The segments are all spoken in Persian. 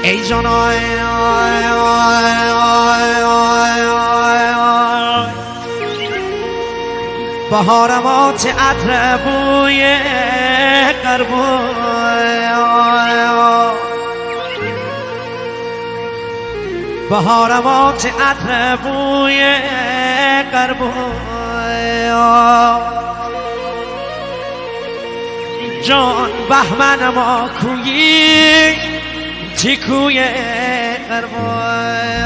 ای جان آی آی آی آی آی آی بهارمات عطر بوی قربوی بهارمات عطر بوی قربوی جان بهمن ما کویی تیکوی قربوی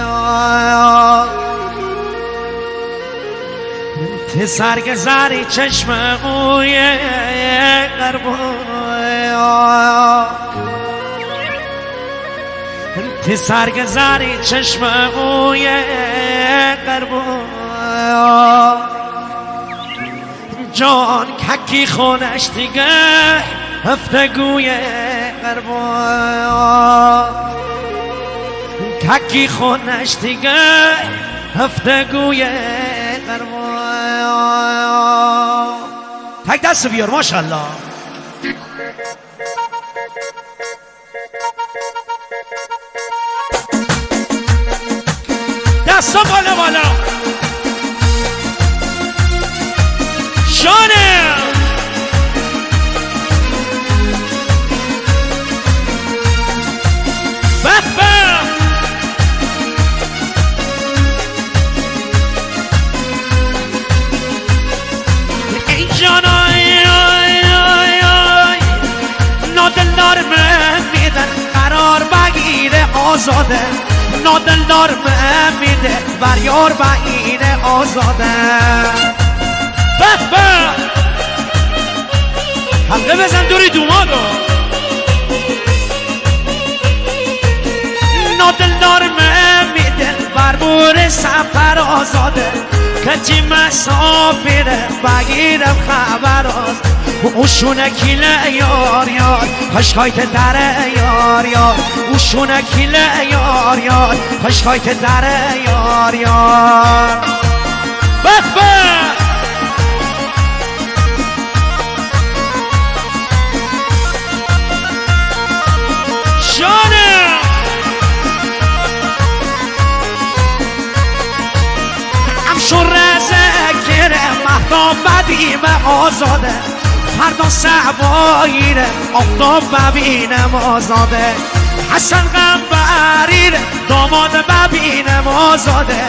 تی سرگ زری چشم اوی قربوی تی سرگ زری چشم اوی قربوی جان ککی خونش دیگه هفتگوی قربوی ککی خونش دیگه هفتگوی قربوی تک دست بیار ماشاءالله دستا بالا بالا شانه بفه ای جان آی آی آی آی نادلدار من میدن قرار بگیره آزاده نادلدار من میده بریار بگیره آزاده بفه حلقه بزن دوری دومادو نادلدار من میده بربور سفر آزاده کچی مسافره بگیرم خبر آز اوشونه کیله یار یار خشکایت دره یار یار اوشونه کیله یار یار خشکایت دره یار یار بفه مهتاب بدیم آزاده فردا سعباییره آفتاب ببینم آزاده حسن غنبریره داماد ببینم آزاده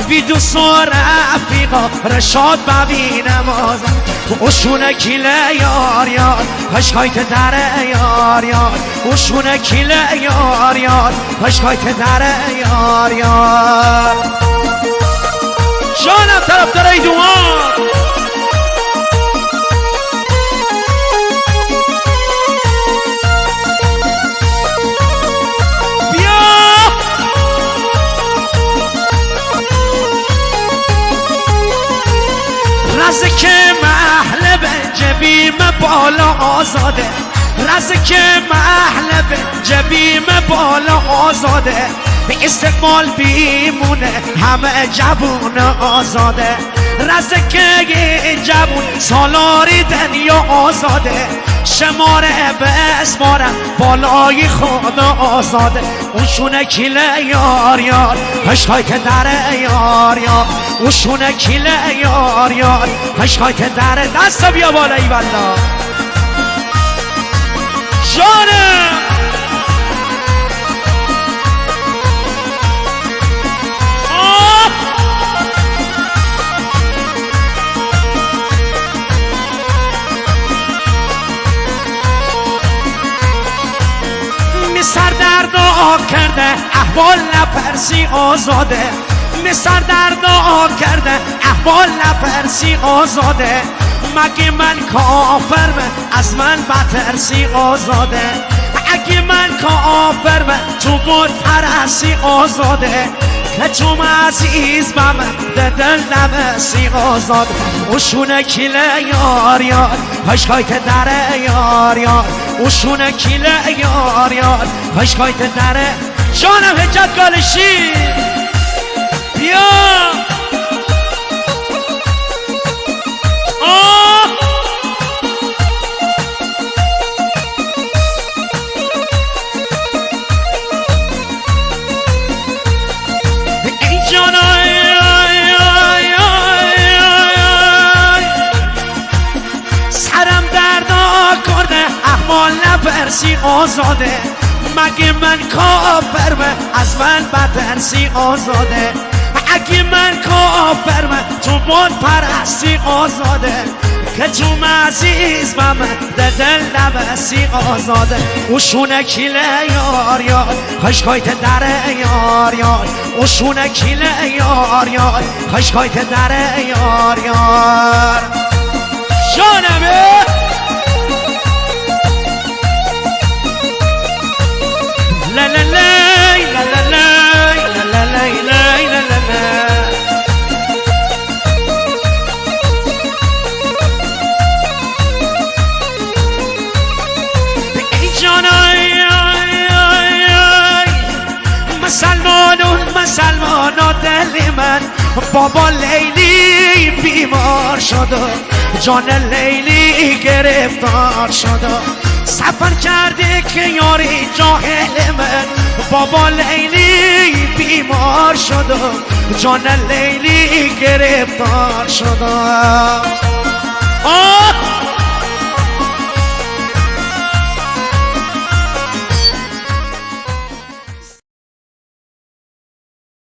ویدوس و رفیقا رشاد ببینم آزاده اوشونه کیله یار یار خشکایت دره یار یار اوشونه کیله یار یار خشکایت دره یار یار جانم طرف داره ای دوان رزق محل به جبیم بالا آزاده رزق محل به جبیم بالا آزاده به استقبال بیمونه همه جوون آزاده رزق جوون سالاری دنیا آزاده شماره به اسماره بالای خود آزاده اونشونه کیله یار یار هشتای که دره یار یار اونشونه کیله یار یار هشتای که دره دست بیا بالایی بلا جانه سردرد کرده احوال نپرسی آزاده سردرد کرده احوال نپرسی آزاده مگه من کافرم از من بترسی آزاده اگه من کافرم تو بود پرسی آزاده که چوم عزیز به من دل نبسی آزاد اوشونه کیله یار یار هشکایت دره یار یار اوشونه کیله یار یار هشکایت دره جانم حجت گالشی بیا آزاده مگه من کافرم از من بترسی آزاده اگه من کافرم تو بود پرستی آزاده که تو عزیز من دل نبسی آزاده اوشونه کیله یار یار خشکایت دره یار یار اوشونه کیله یار یار خشکایت دره یار یار جانمه لا لا لا لا لا لا لا لا لا لا لا مسلمان دل من بابا لیلی بیمار شد جان لیلی گرفتار شد سفر کرده که یاری جاهل من بابا لیلی بیمار شد جان لیلی گرفتار شد